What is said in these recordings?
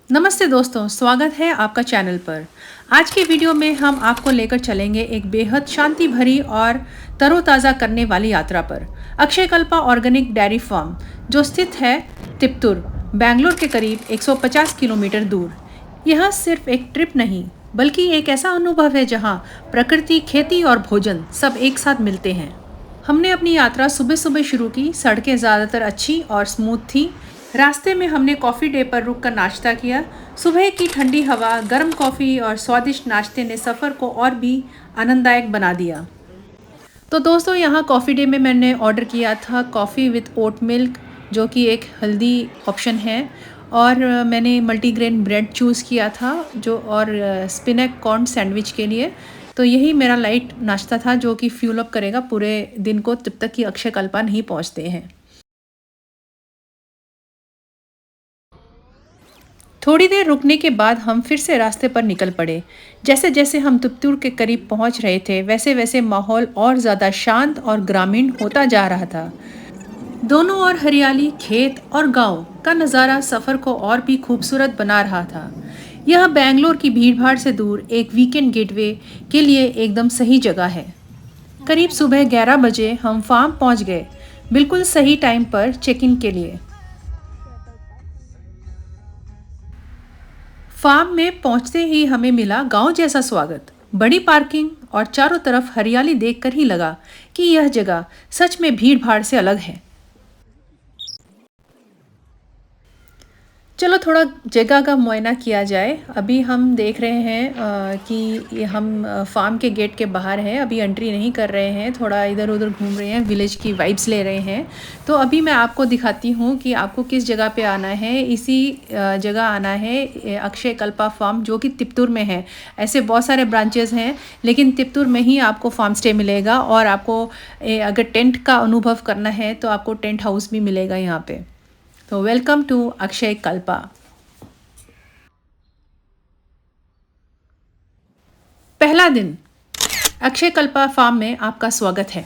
नमस्ते दोस्तों, स्वागत है आपका चैनल पर। आज की वीडियो में हम आपको लेकर चलेंगे एक बेहद शांति भरी और तरोताज़ा करने वाली यात्रा पर। अक्षयकल्पा ऑर्गेनिक डेयरी फार्म जो स्थित है तिपतुर, बेंगलुरु के करीब 150 किलोमीटर दूर। यह सिर्फ एक ट्रिप नहीं बल्कि एक ऐसा अनुभव है जहाँ प्रकृति, खेती और भोजन सब एक साथ मिलते हैं। हमने अपनी यात्रा सुबह सुबह शुरू की। सड़कें ज़्यादातर अच्छी और स्मूथ थी। रास्ते में हमने कॉफ़ी डे पर रुककर नाश्ता किया। सुबह की ठंडी हवा, गर्म कॉफ़ी और स्वादिष्ट नाश्ते ने सफ़र को और भी आनंददायक बना दिया। तो दोस्तों, यहाँ कॉफ़ी डे में मैंने ऑर्डर किया था कॉफ़ी विथ ओट मिल्क, जो कि एक हेल्दी ऑप्शन है। और मैंने मल्टीग्रेन ब्रेड चूज़ किया था और स्पिनक कॉर्न सैंडविच के लिए। तो यही मेरा लाइट नाश्ता था जो कि फ्यूल अप करेगा पूरे दिन को जब तक कि अक्षयकल्पा नहीं पहुँचते हैं। थोड़ी देर रुकने के बाद हम फिर से रास्ते पर निकल पड़े। जैसे जैसे हम तुप्तुर के करीब पहुंच रहे थे वैसे वैसे माहौल और ज़्यादा शांत और ग्रामीण होता जा रहा था। दोनों ओर हरियाली, खेत और गांव का नज़ारा सफ़र को और भी खूबसूरत बना रहा था। यह बेंगलोर की भीड़भाड़ से दूर एक वीकेंड गेटवे के लिए एकदम सही जगह है। करीब सुबह 11 बजे हम फार्म पहुंच गए, बिल्कुल सही टाइम पर चेक इन के लिए। फार्म में पहुंचते ही हमें मिला गांव जैसा स्वागत। बड़ी पार्किंग और चारों तरफ हरियाली देखकर ही लगा कि यह जगह सच में भीड़ भाड़ से अलग है। चलो थोड़ा जगह का मुआयना किया जाए। अभी हम देख रहे हैं कि ये हम फार्म के गेट के बाहर हैं। अभी एंट्री नहीं कर रहे हैं, थोड़ा इधर उधर घूम रहे हैं, विलेज की वाइब्स ले रहे हैं। तो अभी मैं आपको दिखाती हूँ कि आपको किस जगह पे आना है। इसी जगह आना है, अक्षयकल्पा फार्म, जो कि तिपतुर में है। ऐसे बहुत सारे ब्रांचेस हैं लेकिन तिपतुर में ही आपको फार्म स्टे मिलेगा। और आपको अगर टेंट का अनुभव करना है तो आपको टेंट हाउस भी मिलेगा यहाँ पे। तो वेलकम टू अक्षयकल्पा। पहला दिन अक्षयकल्पा फार्म में आपका स्वागत है।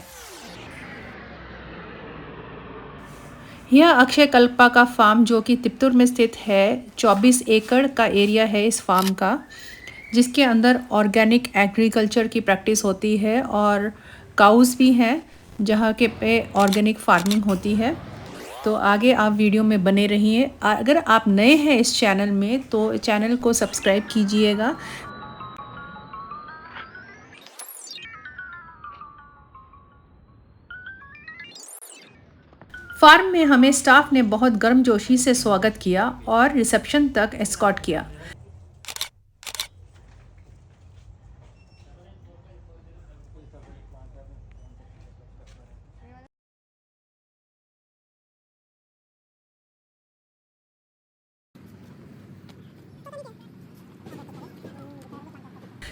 यह अक्षयकल्पा का फार्म जो कि तिपतुर में स्थित है, 24 एकड़ का एरिया है इस फार्म का, जिसके अंदर ऑर्गेनिक एग्रीकल्चर की प्रैक्टिस होती है और काउस भी हैं जहाँ के पे ऑर्गेनिक फार्मिंग होती है। तो आगे आप वीडियो में बने रहिए। अगर आप नए हैं इस चैनल में तो चैनल को सब्सक्राइब कीजिएगा। फार्म में हमें स्टाफ ने बहुत गर्मजोशी से स्वागत किया और रिसेप्शन तक एस्कॉर्ट किया।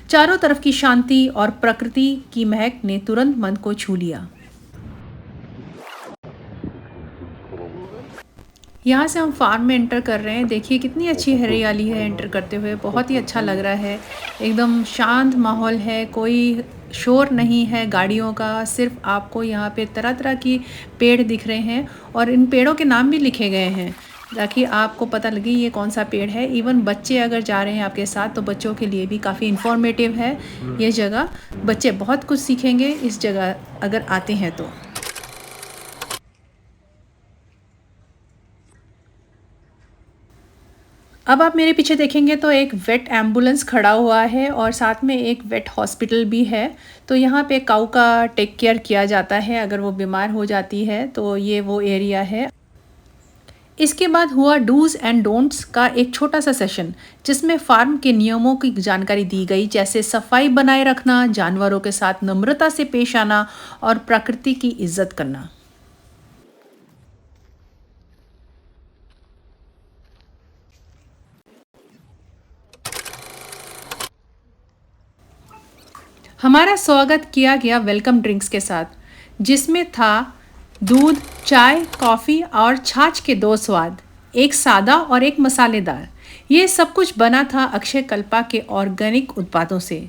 चारों तरफ की शांति और प्रकृति की महक ने तुरंत मन को छू लिया। यहाँ से हम फार्म में एंटर कर रहे हैं। देखिए कितनी अच्छी हरियाली है। एंटर करते हुए बहुत ही अच्छा लग रहा है। एकदम शांत माहौल है, कोई शोर नहीं है गाड़ियों का। सिर्फ आपको यहाँ पे तरह तरह की पेड़ दिख रहे हैं और इन पेड़ों के नाम भी लिखे गए हैं ताकि आपको पता लगे ये कौन सा पेड़ है। इवन बच्चे अगर जा रहे हैं आपके साथ तो बच्चों के लिए भी काफ़ी इन्फॉर्मेटिव है ये जगह। बच्चे बहुत कुछ सीखेंगे इस जगह अगर आते हैं तो। अब आप मेरे पीछे देखेंगे तो एक वेट एम्बुलेंस खड़ा हुआ है और साथ में एक वेट हॉस्पिटल भी है। तो यहाँ पे काऊ का टेक केयर किया जाता है अगर वो बीमार हो जाती है। तो ये वो एरिया है। इसके बाद हुआ डूज एंड डोंट्स का एक छोटा सा सेशन जिसमें फार्म के नियमों की जानकारी दी गई, जैसे सफाई बनाए रखना, जानवरों के साथ नम्रता से पेश आना और प्रकृति की इज्जत करना। हमारा स्वागत किया गया वेलकम ड्रिंक्स के साथ, जिसमें था दूध, चाय, कॉफ़ी और छाछ के दो स्वाद, एक सादा और एक मसालेदार। ये सब कुछ बना था अक्षयकल्पा के ऑर्गेनिक उत्पादों से।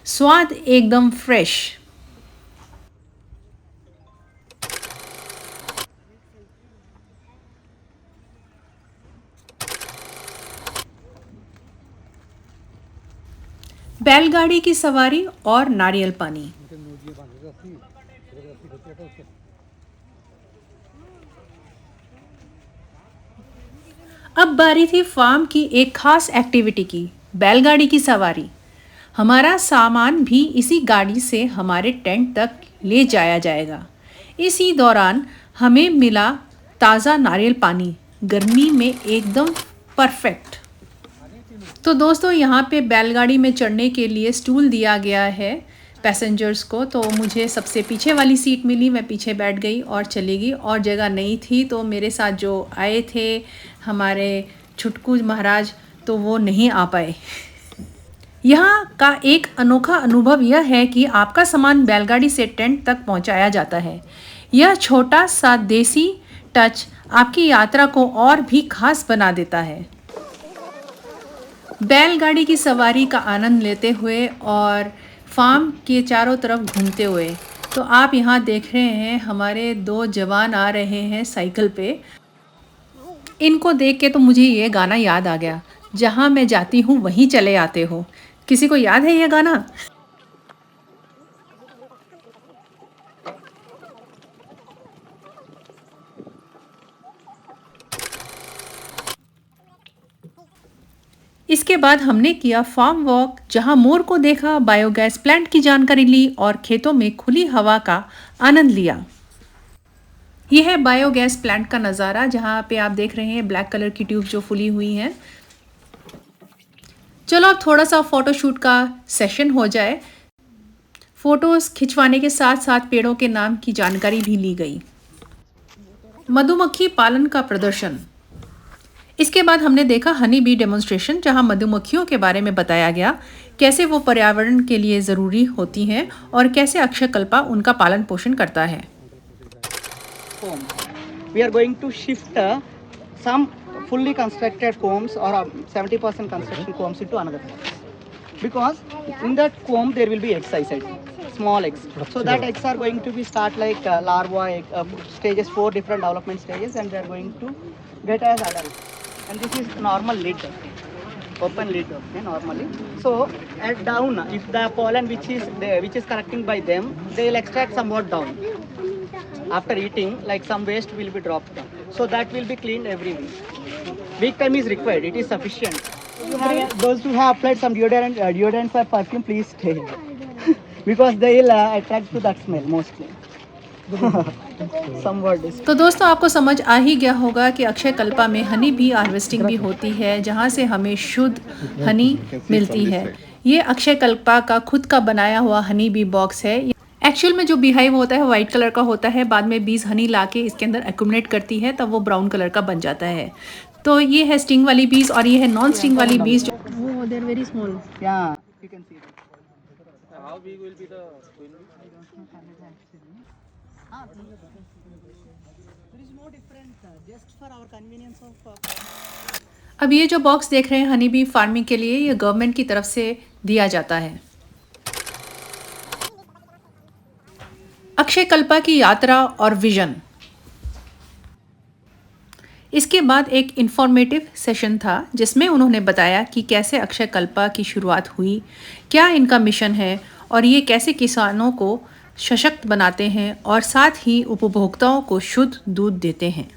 स्वाद एकदम फ्रेश। बैलगाड़ी की सवारी और नारियल पानी। अब बारी थी फार्म की एक खास एक्टिविटी की, बैलगाड़ी की सवारी। हमारा सामान भी इसी गाड़ी से हमारे टेंट तक ले जाया जाएगा। इसी दौरान हमें मिला ताज़ा नारियल पानी, गर्मी में एकदम परफेक्ट। तो दोस्तों, यहाँ पे बैलगाड़ी में चढ़ने के लिए स्टूल दिया गया है पैसेंजर्स को। तो मुझे सबसे पीछे वाली सीट मिली, मैं पीछे बैठ गई और चली गई। और जगह नहीं थी तो मेरे साथ जो आए थे हमारे छुटकू महाराज, तो वो नहीं आ पाए। यहाँ का एक अनोखा अनुभव यह है कि आपका सामान बैलगाड़ी से टेंट तक पहुँचाया जाता है। यह छोटा सा देसी टच आपकी यात्रा को और भी खास बना देता है। बैलगाड़ी की सवारी का आनंद लेते हुए और फार्म के चारों तरफ घूमते हुए, तो आप यहाँ देख रहे हैं हमारे 2 जवान आ रहे हैं साइकिल पे। इनको देख के तो मुझे ये गाना याद आ गया, जहाँ मैं जाती हूँ वहीं चले आते हो। किसी को याद है ये गाना? इसके बाद हमने किया फार्म वॉक, जहां मोर को देखा, बायोगैस प्लांट की जानकारी ली और खेतों में खुली हवा का आनंद लिया। यह है बायोगैस प्लांट का नज़ारा, जहां पे आप देख रहे हैं ब्लैक कलर की ट्यूब जो फुली हुई हैं। चलो अब थोड़ा सा फोटोशूट का सेशन हो जाए। फोटोज खिंचवाने के साथ साथ पेड़ों के नाम की जानकारी भी ली गई। मधुमक्खी पालन का प्रदर्शन। इसके बाद हमने देखा हनी बी डेमोन्स्ट्रेशन, जहां मधुमक्खियों के बारे में बताया गया, कैसे वो पर्यावरण के लिए ज़रूरी होती हैं और कैसे अक्षयकल्पा उनका पालन पोषण करता है। We are going to shift some fully constructed combs or 70% construction combs into another comb. Because in that comb there will be eggs, I said, small eggs. So that eggs are going to be start like larva, egg, stages, 4 different development stages, and they are going to get as adults. And this is normal lid, open lid, okay, normally. So at down, if the pollen which is there, which is collecting by them, they will extract somewhat down. After eating, like some waste will be dropped down. So that will be cleaned every week. Week time is required. It is sufficient. Those who have applied some deodorant or perfume, please stay because they will attract to that smell mostly. तो दोस्तों, आपको समझ आ ही गया होगा कि अक्षयकल्पा में honey bee harvesting भी होती है, जहाँ से हमें शुद्ध हनी मिलती है। ये अक्षयकल्पा का खुद का बनाया हुआ हनी बी बॉक्स है। एक्चुअल में जो बीहाइव होता है वाइट कलर का होता है, बाद में बीज हनी लाके इसके अंदर एक्यूमुलेट करती है, तब वो ब्राउन कलर का बन जाता है। तो ये है स्टिंग वाली बीज और ये है नॉन स्टिंग वाली बीज। वो दे आर वेरी स्मॉल। या you can see how big will be the अब ये जो बॉक्स देख रहे हैं हनी बी फार्मिंग के लिए, ये गवर्नमेंट की तरफ से दिया जाता है। अक्षयकल्पा की यात्रा और विजन। इसके बाद एक इंफॉर्मेटिव सेशन था, जिसमें उन्होंने बताया कि कैसे अक्षयकल्पा की शुरुआत हुई, क्या इनका मिशन है और ये कैसे किसानों को सशक्त बनाते हैं और साथ ही उपभोक्ताओं को शुद्ध दूध देते हैं।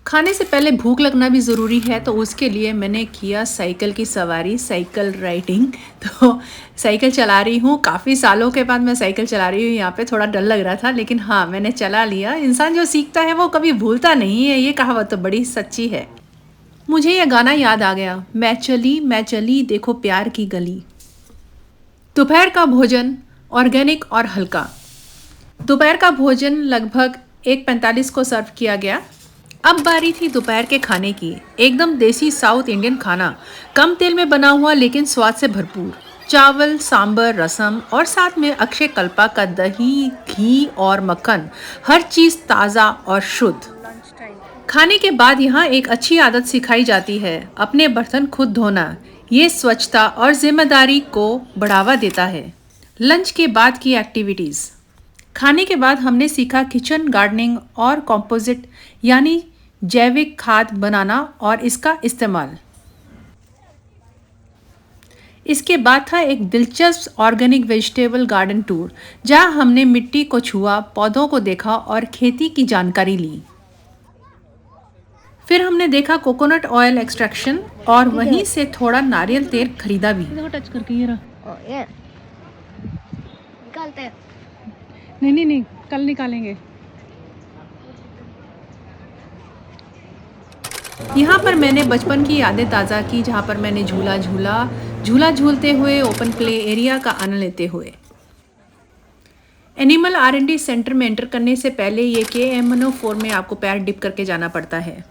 खाने से पहले भूख लगना भी ज़रूरी है, तो उसके लिए मैंने किया साइकिल की सवारी, साइकिल राइडिंग। तो साइकिल चला रही हूँ, काफ़ी सालों के बाद मैं साइकिल चला रही हूँ। यहाँ पे थोड़ा डर लग रहा था, लेकिन हाँ, मैंने चला लिया। इंसान जो सीखता है वो कभी भूलता नहीं है, ये कहावत तो बड़ी सच्ची है। मुझे यह गाना याद आ गया, मैं चली देखो प्यार की गली। दोपहर का भोजन ऑर्गेनिक और हल्का। दोपहर का भोजन लगभग 1:45 को सर्व किया गया। अब बारी थी दोपहर के खाने की। एकदम देसी साउथ इंडियन खाना, कम तेल में बना हुआ लेकिन स्वाद से भरपूर। चावल, सांबर, रसम और साथ में अक्षयकल्पा का दही, घी और मक्खन, हर चीज़ ताज़ा और शुद्ध। खाने के बाद यहाँ एक अच्छी आदत सिखाई जाती है, अपने बर्तन खुद धोना। ये स्वच्छता और जिम्मेदारी को बढ़ावा देता है। लंच के बाद की एक्टिविटीज़। खाने के बाद हमने सीखा किचन गार्डनिंग और कंपोजिट यानी जैविक खाद बनाना और इसका इस्तेमाल। इसके बाद था एक दिलचस्प ऑर्गेनिक वेजिटेबल गार्डन टूर, जहां हमने मिट्टी को छुआ, पौधों को देखा और खेती की जानकारी ली। फिर हमने देखा कोकोनट ऑयल एक्सट्रैक्शन और वहीं से थोड़ा नारियल तेल खरीदा भी। टच करके ये रहा। निकालते हैं। नहीं, कल निकालेंगे। यहाँ पर मैंने बचपन की यादें ताज़ा की, जहाँ पर मैंने झूला झूलते हुए ओपन प्ले एरिया का आनंद लेते हुए। एनिमल R&D सेंटर में एंटर करने से पहले ये KM104 में आपको पैर डिप करके जाना पड़ता है।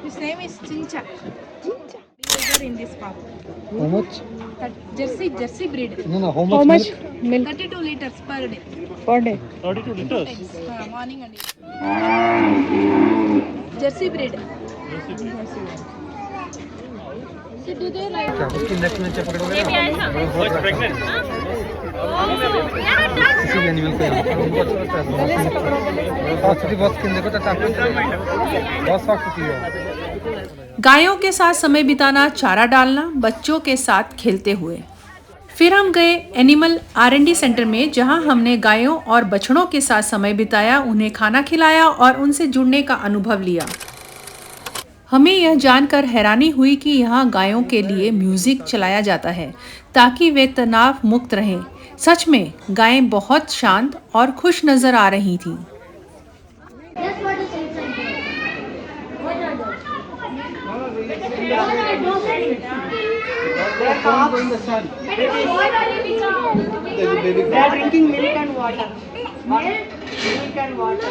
His name is Chincha. Chincha. In this farm. How much? Jersey breed. No, how much Milk. 32 liters per day. per day? 32 liters. Morning and evening. Jersey breed. So do they like? Oh, it's pregnant. किसी भी animal गायों के साथ समय बिताना, चारा डालना, बच्चों के साथ खेलते हुए। फिर हम गए एनिमल R&D सेंटर में, जहां हमने गायों और बछड़ों के साथ समय बिताया, उन्हें खाना खिलाया और उनसे जुड़ने का अनुभव लिया। हमें यह जानकर हैरानी हुई कि यहाँ गायों के लिए म्यूजिक चलाया जाता है ताकि वे तनाव मुक्त रहें। सच में गायें बहुत शांत और खुश नजर आ रही थीं। That's what is inside there. What are those? What are those? They are calves in the sun. What are they? They are drinking milk and water. Milk and water.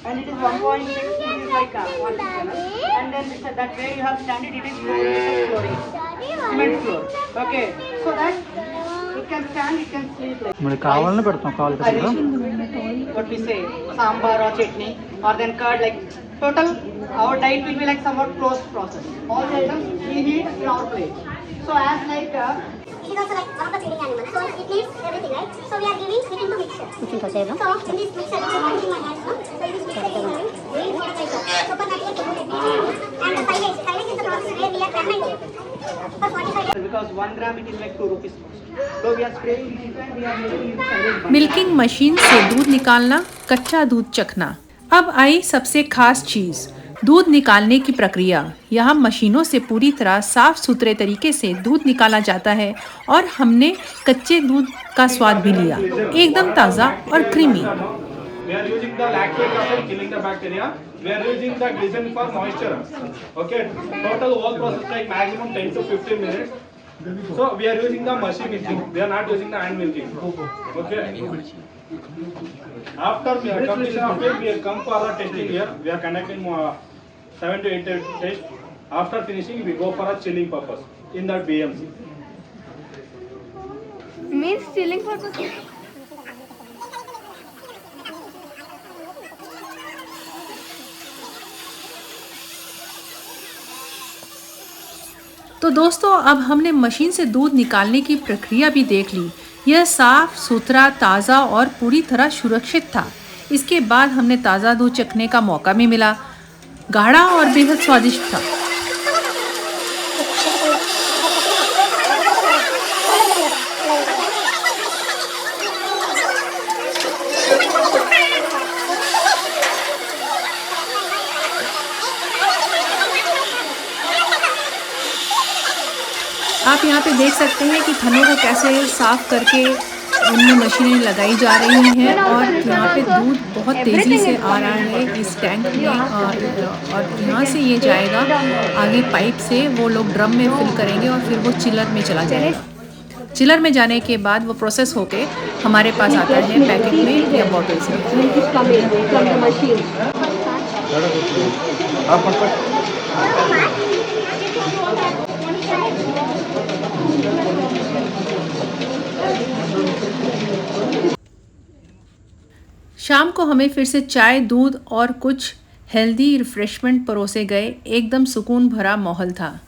And it is 1.6, it is like 1.7. And then that way you have standard, it is flooring. Cement floor. Okay. So that it can stand, it can sleep like. మరి కావాలని పెడతాం కావాలి కదా. What we say, sambar or chutney, or then curd, like total our diet will be like somewhat closed process. All the items we need in our plate. So as like It is also like one of the feeding animals. So it needs everything, right? So we are giving it into mixture. So in this mixture, which is one thing my dad knows. So in this mixture, we are having green fertilizer. So for that we are putting it. And the silage. Silage is the process where we are fermenting. For 45 days. because 1 gram it is like 2 rupees cost. So we are spraying this and we are making it silage. Milking machine से दूध निकालना, कच्चा दूध चखना। अब आई सबसे खास चीज, दूध निकालने की प्रक्रिया। यहाँ मशीनों से पूरी तरह साफ सुथरे तरीके से दूध निकाला जाता है और हमने कच्चे दूध का स्वाद भी लिया, एकदम ताज़ा और creamy. We are using the lactic acid killing the bacteria. We are using the glycerin for moisture. Okay. Total whole process take maximum 10 to 15 minutes. So we are using the machine milking. We are not using the hand milking. Okay. After completion of it, we have come for the testing here. We are conducting 7 to 8 tests. After finishing, we go for a chilling purpose in that BMC. Means chilling purpose. तो दोस्तों, अब हमने machine से दूध निकालने की प्रक्रिया भी देख ली। यह साफ सुथरा, ताज़ा और पूरी तरह सुरक्षित था। इसके बाद हमने ताज़ा दूध चखने का मौका भी मिला। गाढ़ा और बेहद स्वादिष्ट था। आप यहाँ पे देख सकते हैं कि थनों को कैसे साफ करके उनमें मशीनें लगाई जा रही हैं और यहाँ पे दूध बहुत तेज़ी से आ रहा है इस टैंक में और यहाँ से ये जाएगा आगे पाइप से, वो लोग ड्रम में फिल करेंगे और फिर वो चिलर में चला जाएगा। चिलर में जाने के बाद वो प्रोसेस होके हमारे पास आता है पैकेट में या बॉटल से। शाम को हमें फिर से चाय, दूध और कुछ हेल्दी रिफ्रेशमेंट परोसे गए, एकदम सुकून भरा माहौल था।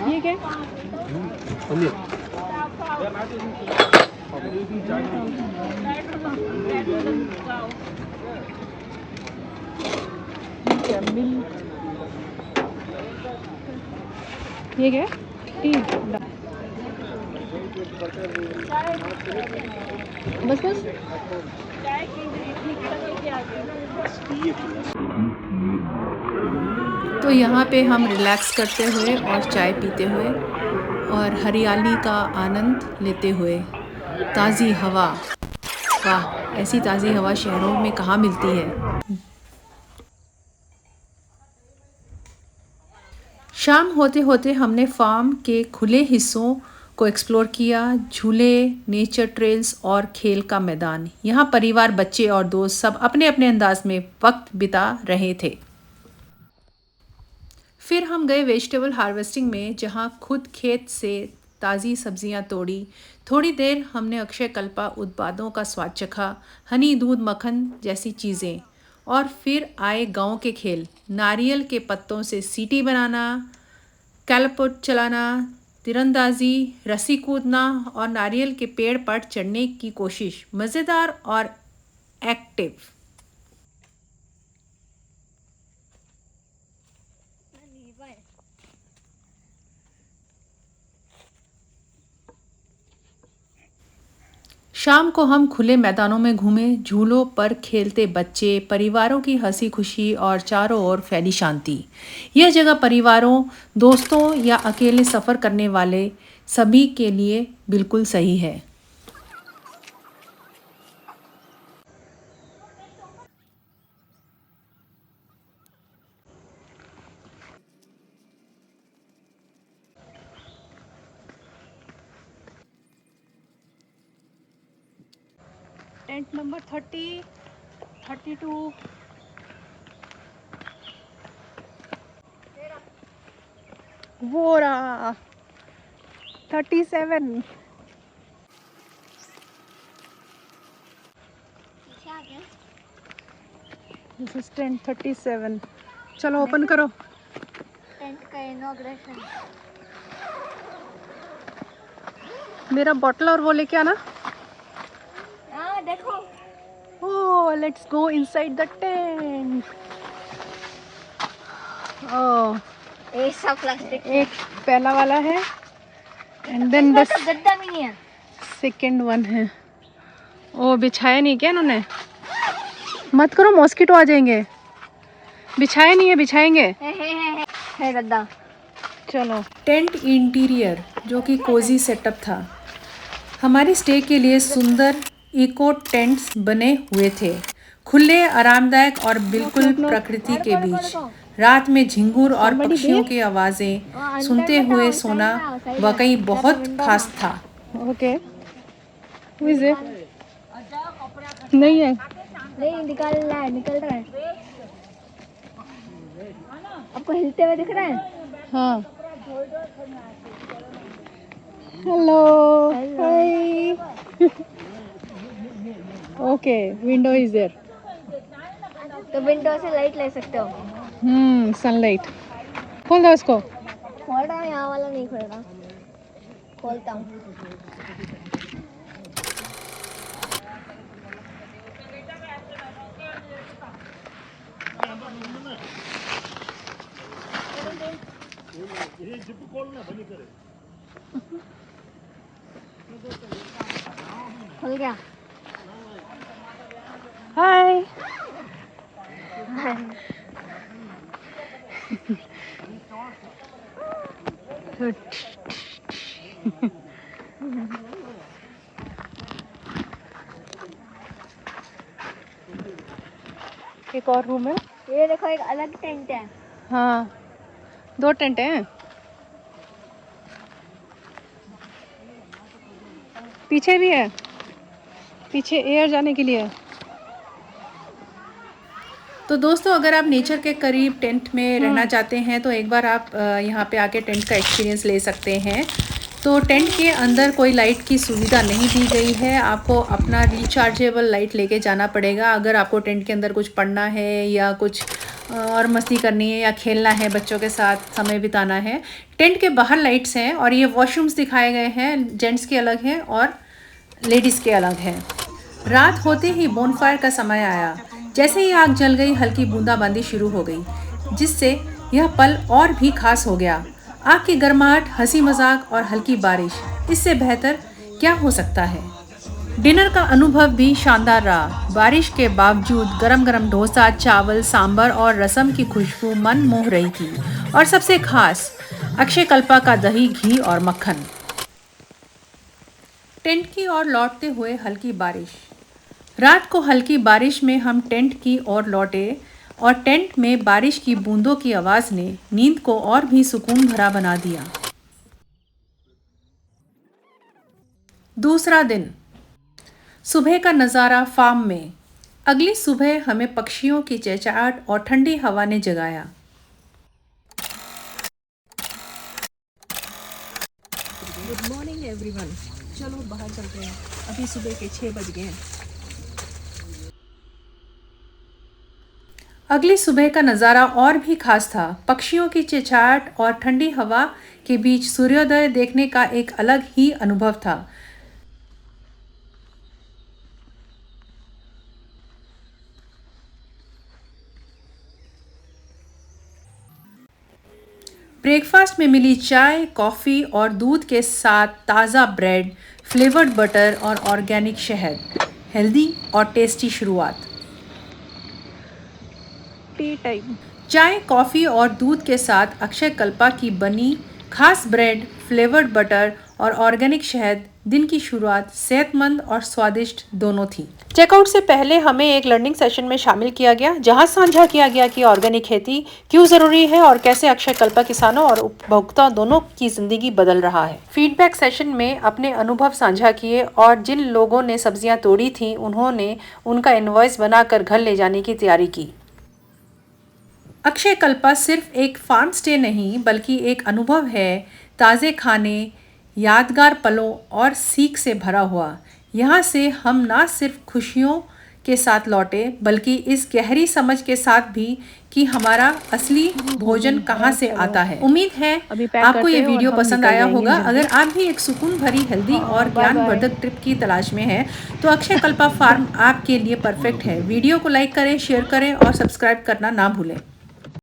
ये क्या? ये क्या? टी। बस बस। तो यहाँ पे हम रिलैक्स करते हुए और चाय पीते हुए और हरियाली का आनंद लेते हुए, ताज़ी हवा, वाह, ऐसी ताज़ी हवा शहरों में कहाँ मिलती है। शाम होते होते हमने फार्म के खुले हिस्सों को एक्सप्लोर किया। झूले, नेचर ट्रेल्स और खेल का मैदान। यहाँ परिवार, बच्चे और दोस्त सब अपने अपने अंदाज में वक्त बिता रहे थे। फिर हम गए वेजिटेबल हार्वेस्टिंग में, जहाँ खुद खेत से ताज़ी सब्जियां तोड़ी। थोड़ी देर हमने अक्षय कल्पा उत्पादों का स्वाद चखा, हनी, दूध, मक्खन जैसी चीज़ें। और फिर आए गांव के खेल, नारियल के पत्तों से सीटी बनाना, कैलपोट चलाना, तीरंदाजी, रस्सी कूदना और नारियल के पेड़ पर चढ़ने की कोशिश। मज़ेदार और एक्टिव। शाम को हम खुले मैदानों में घूमे, झूलों पर खेलते बच्चे, परिवारों की हंसी खुशी और चारों ओर फैली शांति। यह जगह परिवारों, दोस्तों या अकेले सफ़र करने वाले सभी के लिए बिल्कुल सही है। Tent number 30, 32। वो रहा 37। This is tent 37। चलो ओपन करो। टेंट का इनॉग्रेशन। मेरा बॉटल और वो लेके आना। हाँ देखो। Oh, let's go inside the tent. Oh, ये सब प्लास्टिक। एक पहला वाला है and then the गद्दा भी नहीं है। second one है। ओ बिछाया नहीं क्या इन्होंने? मत करो, मॉस्किटो आ जाएंगे। बिछाया नहीं है, बिछाएंगे। है गद्दा। चलो। टेंट इंटीरियर जो कि कोजी सेटअप था। हमारे स्टे के लिए सुंदर इको टेंट्स बने हुए थे, खुले, आरामदायक और बिल्कुल प्रकृति के बीच। रात में झिंगुर और पक्षियों की आवाज़ें सुनते हुए सोना वाकई बहुत खास था। ओके। नहीं है। नहीं निकल रहा है, निकल रहा है। आपको हिलते हुए दिख रहा है? हाँ। Hello. Hi. Okay, window is there. तो विंडो से लाइट ले सकते हो। सनलाइट। खोल दो इसको। खोल रहा हूँ, यहाँ वाला नहीं खोल रहा। खोलता हूँ। खुल गया। हाय। एक और रूम है। ये देखो, एक अलग टेंट है। हाँ, 2 टेंट हैं। पीछे भी है, पीछे एयर जाने के लिए। तो दोस्तों, अगर आप नेचर के करीब टेंट में रहना चाहते हैं तो एक बार आप यहाँ पे आके टेंट का एक्सपीरियंस ले सकते हैं। तो टेंट के अंदर कोई लाइट की सुविधा नहीं दी गई है, आपको अपना रिचार्जेबल लाइट लेके जाना पड़ेगा अगर आपको टेंट के अंदर कुछ पढ़ना है या कुछ और मस्ती करनी है या खेलना है, बच्चों के साथ समय बिताना है। टेंट के बाहर लाइट्स हैं और ये वॉशरूम्स दिखाए गए हैं, जेंट्स के अलग हैं और लेडीज़ के अलग हैं। रात होते ही बोनफायर का समय आया। जैसे ही आग जल गई, हल्की बूंदाबांदी शुरू हो गई, जिससे यह पल और भी खास हो गया। आग की गर्माहट, हंसी मजाक और हल्की बारिश, इससे बेहतर क्या हो सकता है। डिनर का अनुभव भी शानदार रहा। बारिश के बावजूद गरम गरम डोसा, चावल, सांभर और रसम की खुशबू मन मोह रही थी। और सबसे खास अक्षयकल्पा का दही, घी और मक्खन। टेंट की ओर लौटते हुए हल्की बारिश। रात को हल्की बारिश में हम टेंट की ओर लौटे और टेंट में बारिश की बूंदों की आवाज़ ने नींद को और भी सुकून भरा बना दिया। दूसरा दिन, सुबह का नज़ारा फार्म में। अगली सुबह हमें पक्षियों की चहचहाट और ठंडी हवा ने जगाया। Good morning everyone. चलो बाहर चलते हैं, अभी सुबह के 6 बज गए हैं। अगली सुबह का नज़ारा और भी खास था। पक्षियों की चहचहाट और ठंडी हवा के बीच सूर्योदय देखने का एक अलग ही अनुभव था। ब्रेकफास्ट में मिली चाय, कॉफ़ी और दूध के साथ ताज़ा ब्रेड, फ्लेवर्ड बटर और ऑर्गेनिक शहद। हेल्दी और टेस्टी शुरुआत। T time. चाय, कॉफ़ी और दूध के साथ अक्षयकल्पा की बनी खास ब्रेड, फ्लेवर्ड बटर और ऑर्गेनिक शहद। दिन की शुरुआत सेहतमंद और स्वादिष्ट दोनों थी। चेकआउट से पहले हमें एक लर्निंग सेशन में शामिल किया गया, जहां साझा किया गया कि ऑर्गेनिक खेती क्यों ज़रूरी है और कैसे अक्षयकल्पा किसानों और उपभोक्ताओं दोनों की ज़िंदगी बदल रहा है। फीडबैक सेशन में अपने अनुभव साझा किए और जिन लोगों ने सब्जियां तोड़ी थीं उन्होंने उनका इनवॉइस बनाकर घर ले जाने की तैयारी की। अक्षयकल्पा सिर्फ एक फार्म स्टे नहीं बल्कि एक अनुभव है, ताज़े खाने, यादगार पलों और सीख से भरा हुआ। यहाँ से हम ना सिर्फ खुशियों के साथ लौटे बल्कि इस गहरी समझ के साथ भी कि हमारा असली भोजन कहाँ से आता है। उम्मीद है आपको ये वीडियो पसंद आया होगा। अगर आप भी एक सुकून भरी, हेल्दी और ज्ञानवर्धक ट्रिप की तलाश में हैं तो अक्षयकल्पा फार्म आपके लिए परफेक्ट है। वीडियो को लाइक करें, शेयर करें और सब्सक्राइब करना ना भूलें।